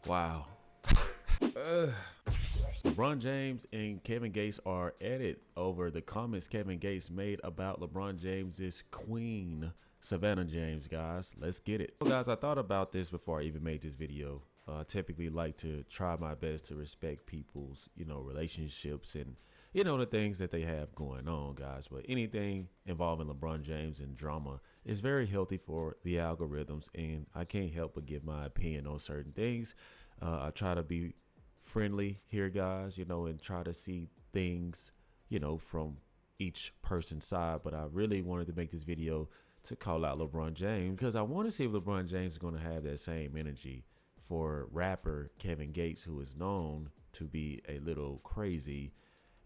Wow. LeBron James and Kevin Gates are at it over the comments Kevin Gates made about LeBron James's queen, Savannah James, guys. Let's get it. Well, guys, I thought about this before I even made this video. I typically like to try my best to respect people's, relationships and, the things that they have going on, guys. But anything involving LeBron James and drama is very healthy for the algorithms, and I can't help but give my opinion on certain things. I try to be friendly here, guys, and try to see things, from each person's side. But I really wanted to make this video to call out LeBron James because I want to see if LeBron James is going to have that same energy for rapper Kevin Gates, who is known to be a little crazy.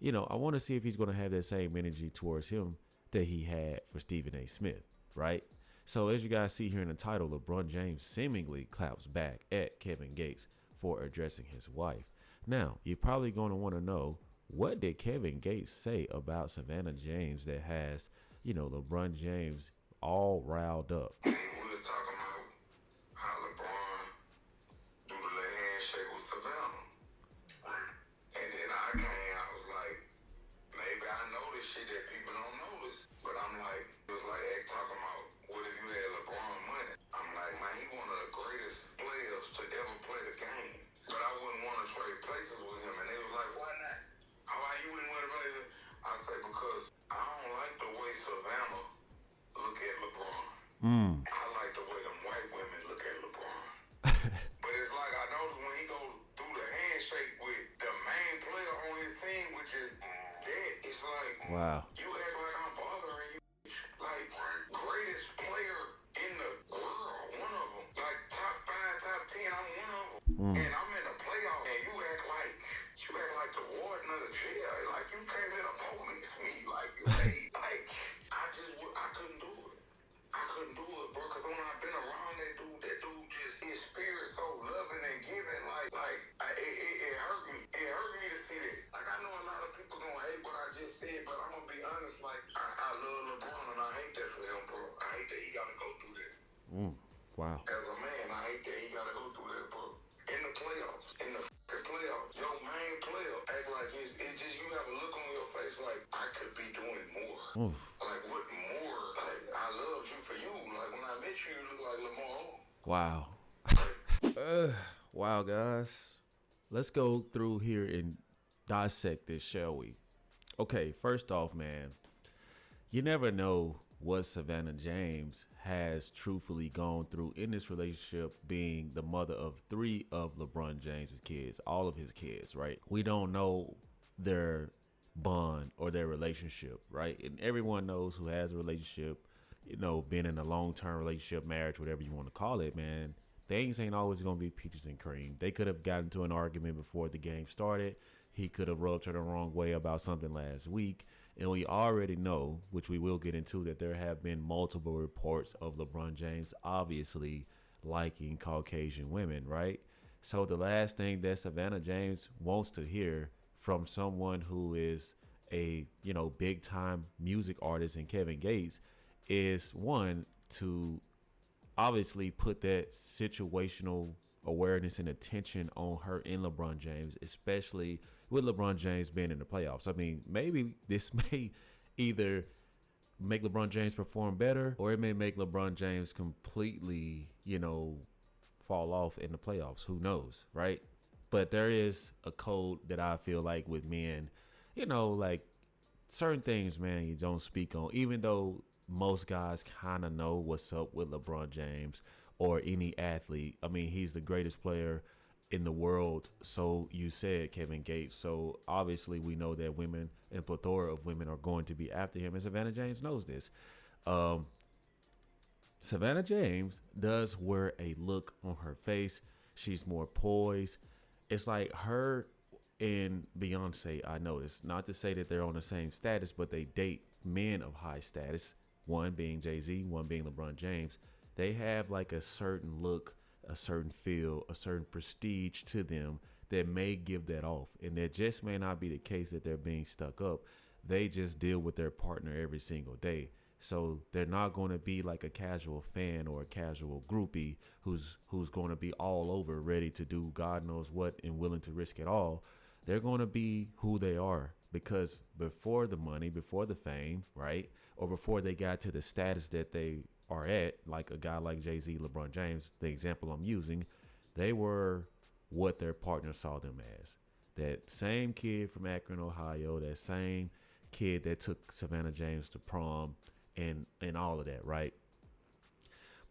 I want to see if he's going to have that same energy towards him that he had for Stephen A. Smith, right? So as you guys see here in the title, LeBron James seemingly claps back at Kevin Gates for addressing his wife. Now, you're probably going to want to know, what did Kevin Gates say about Savannah James that has, LeBron James all riled up? We were talking about how LeBron do the little handshake with Savannah. And then I was like, maybe I know this shit that people don't notice. But I'm like, it was like Egg talking about, what if you had LeBron money? I'm like, man, he one of the greatest players to ever play the game. But I wouldn't want to trade places with him. And they was like, why not? Why you wouldn't want to trade him? I say, because I don't like the way Savannah look at LeBron. I like the way them white women look at LeBron. But it's like, I noticed when he goes through the handshake with the main player on his team, which is dead, it's like, Wow. you act like I'm bothering you. Like, greatest player in the world, one of them. Like, top 5, top 10, I'm one of them. And I'm in the playoffs, and you act like the warden of the jail. Like, you came in to police me. Like, you hate. Like, I couldn't do it. I couldn't do it, bro, because when I've been around that dude just, his spirit so loving and giving, it hurt me. It hurt me to see that. Like, I know a lot of people gonna hate what I just said, but I'm gonna be honest, like, I love LeBron, and I hate that for him, bro. I hate that he gotta go through that. Wow. As a man, I hate that he gotta go through that, bro. In the playoffs, playoffs, your main player act like it's just, you have a look on your face like, I could be doing more. Like, what more? Like, I loved you for you. Like, when I met you, you look like Lamar. Wow. Wow, guys. Let's go through here and dissect this, shall we? Okay, first off, man, you never know what Savannah James has truthfully gone through in this relationship, being the mother of 3 of LeBron James's kids, all of his kids, right? We don't know their bond or their relationship, right? And everyone knows who has a relationship, being in a long-term relationship, marriage, whatever you want to call it, man, things ain't always going to be peaches and cream. They could have gotten into an argument before the game started. He could have rubbed her the wrong way about something last week. And we already know, which we will get into, that there have been multiple reports of LeBron James obviously liking Caucasian women, right? So the last thing that Savannah James wants to hear from someone who is a, big time music artist in Kevin Gates is, one, to obviously put that situational awareness and attention on her and LeBron James, especially with LeBron James being in the playoffs. I mean, maybe this may either make LeBron James perform better, or it may make LeBron James completely, fall off in the playoffs. Who knows, right? But there is a code that I feel like with men, like certain things, man, you don't speak on, even though most guys kind of know what's up with LeBron James or any athlete. I mean, he's the greatest player in the world. So you said, Kevin Gates. So obviously we know that women and plethora of women are going to be after him. And Savannah James knows this. Savannah James does wear a look on her face. She's more poised. It's like her and Beyonce, I noticed, not to say that they're on the same status, but they date men of high status. One being Jay-Z, one being LeBron James. They have like a certain look, a certain feel, a certain prestige to them that may give that off. And that just may not be the case that they're being stuck up. They just deal with their partner every single day. So they're not going to be like a casual fan or a casual groupie who's going to be all over, ready to do God knows what and willing to risk it all. They're going to be who they are, because before the money, before the fame, right, or before they got to the status that they are at, like a guy like Jay-Z, LeBron James, the example I'm using, they were what their partner saw them as. That same kid from Akron, Ohio, that same kid that took Savannah James to prom, and all of that, right?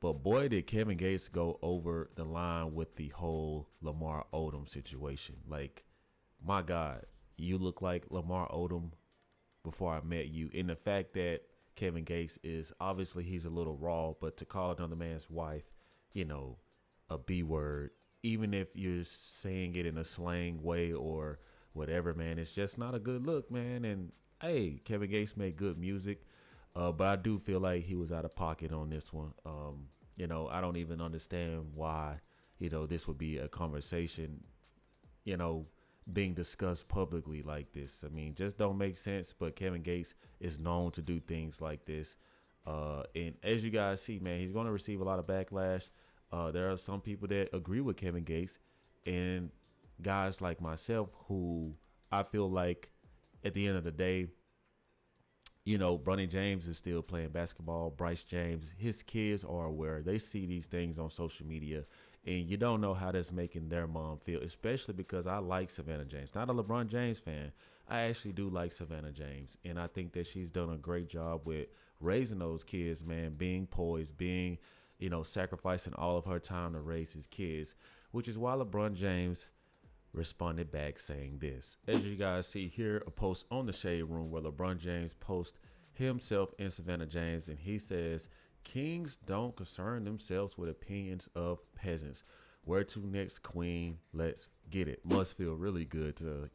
But boy, did Kevin Gates go over the line with the whole Lamar Odom situation. Like, my God, you look like Lamar Odom before I met you. In the fact that Kevin Gates is obviously, he's a little raw, but to call another man's wife, you know, a B word, even if you're saying it in a slang way or whatever, man, it's just not a good look, man. And hey, Kevin Gates made good music, but I do feel like he was out of pocket on this one. I don't even understand why, this would be a conversation, you know, being discussed publicly like this. I mean, just don't make sense. But Kevin Gates is known to do things like this. And as you guys see, man, he's going to receive a lot of backlash. There are some people that agree with Kevin Gates, and guys like myself who I feel like at the end of the day, Bronny James is still playing basketball. Bryce James, his kids are aware. They see these things on social media, and you don't know how that's making their mom feel, especially because I like Savannah James. Not a LeBron James fan. I actually do like Savannah James, and I think that she's done a great job with raising those kids, man, being poised, being, sacrificing all of her time to raise his kids, which is why LeBron James responded back saying this. As you guys see here, a post on the Shade Room where LeBron James posts himself and Savannah James, and he says, "Kings don't concern themselves with opinions of peasants. Where to next, queen? Let's get it." Must feel really good to,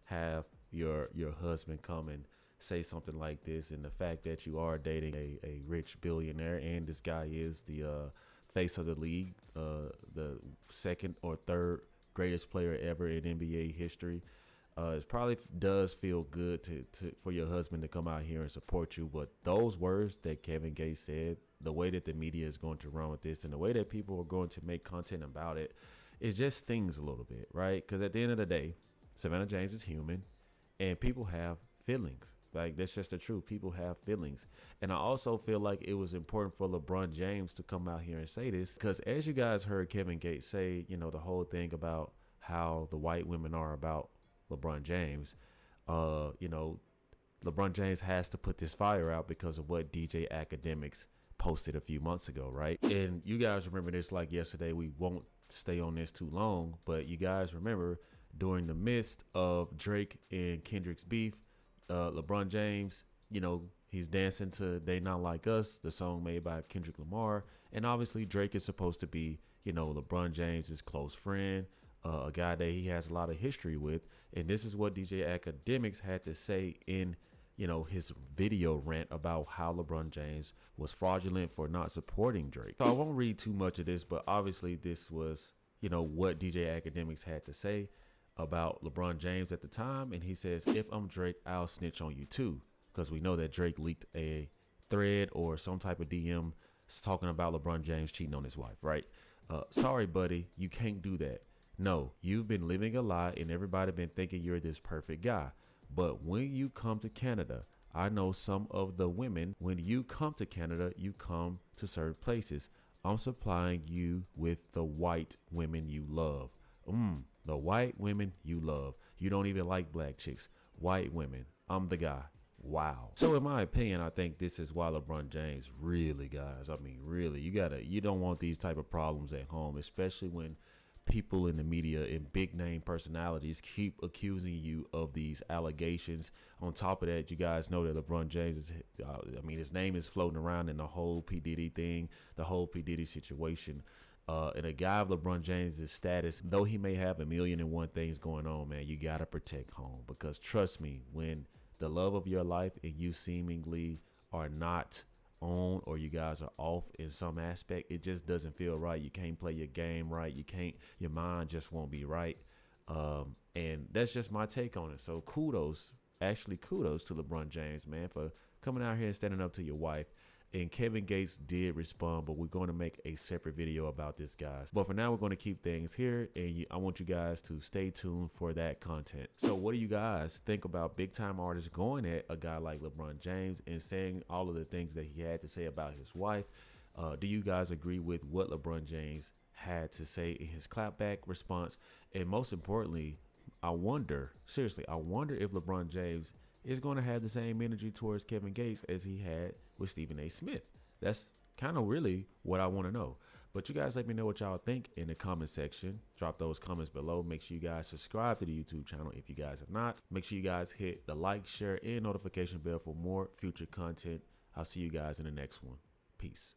have your husband come and say something like this, and the fact that you are dating a rich billionaire, and this guy is the face of the league, the second or third greatest player ever in NBA history. It probably does feel good to for your husband to come out here and support you. But those words that Kevin Gates said, the way that the media is going to run with this, and the way that people are going to make content about it, it just stings a little bit, right? Because at the end of the day, Savannah James is human, and people have feelings. Like, that's just the truth. People have feelings. And I also feel like it was important for LeBron James to come out here and say this, because as you guys heard Kevin Gates say, the whole thing about how the white women are about LeBron James, LeBron James has to put this fire out because of what DJ Academics posted a few months ago, right? And you guys remember this like yesterday. We won't stay on this too long, but you guys remember during the midst of Drake and Kendrick's beef, LeBron James, he's dancing to "They Not Like Us," the song made by Kendrick Lamar. And obviously Drake is supposed to be, LeBron James's close friend, a guy that he has a lot of history with. And this is what DJ Academics had to say in, his video rant about how LeBron James was fraudulent for not supporting Drake. So I won't read too much of this, but obviously this was, what DJ Academics had to say about LeBron James at the time. And he says, "If I'm Drake, I'll snitch on you too." Because we know that Drake leaked a thread or some type of DM talking about LeBron James cheating on his wife, right? Sorry, buddy, you can't do that. No, you've been living a lie, and everybody been thinking you're this perfect guy. But when you come to Canada, I know some of the women, when you come to Canada, you come to certain places. I'm supplying you with the white women you love. The white women you love. You don't even like black chicks. White women. I'm the guy. Wow. So in my opinion, I think this is why LeBron James really, guys, I mean, really, you don't want these type of problems at home, especially when people in the media and big name personalities keep accusing you of these allegations. On top of that, you guys know that LeBron James is, his name is floating around in the whole P. Diddy thing, the whole P. Diddy situation. And a guy of LeBron James' status, though he may have a million and one things going on, man, you got to protect home. Because trust me, when the love of your life and you seemingly are not on, or you guys are off in some aspect, it just doesn't feel right. You can't play your game right. Your mind just won't be right. And that's just my take on it. So kudos to LeBron James, man, for coming out here and standing up to your wife. And Kevin Gates did respond, but we're going to make a separate video about this, guys. But for now, we're going to keep things here, and I want you guys to stay tuned for that content. So what do you guys think about big time artists going at a guy like LeBron James and saying all of the things that he had to say about his wife? Do you guys agree with what LeBron James had to say in his clapback response? And most importantly, I wonder if LeBron James is going to have the same energy towards Kevin Gates as he had with Stephen A. Smith. That's kind of really what I want to know. But you guys let me know what y'all think in the comment section. Drop those comments below. Make sure you guys subscribe to the YouTube channel if you guys have not. Make sure you guys hit the like, share, and notification bell for more future content. I'll see you guys in the next one. Peace.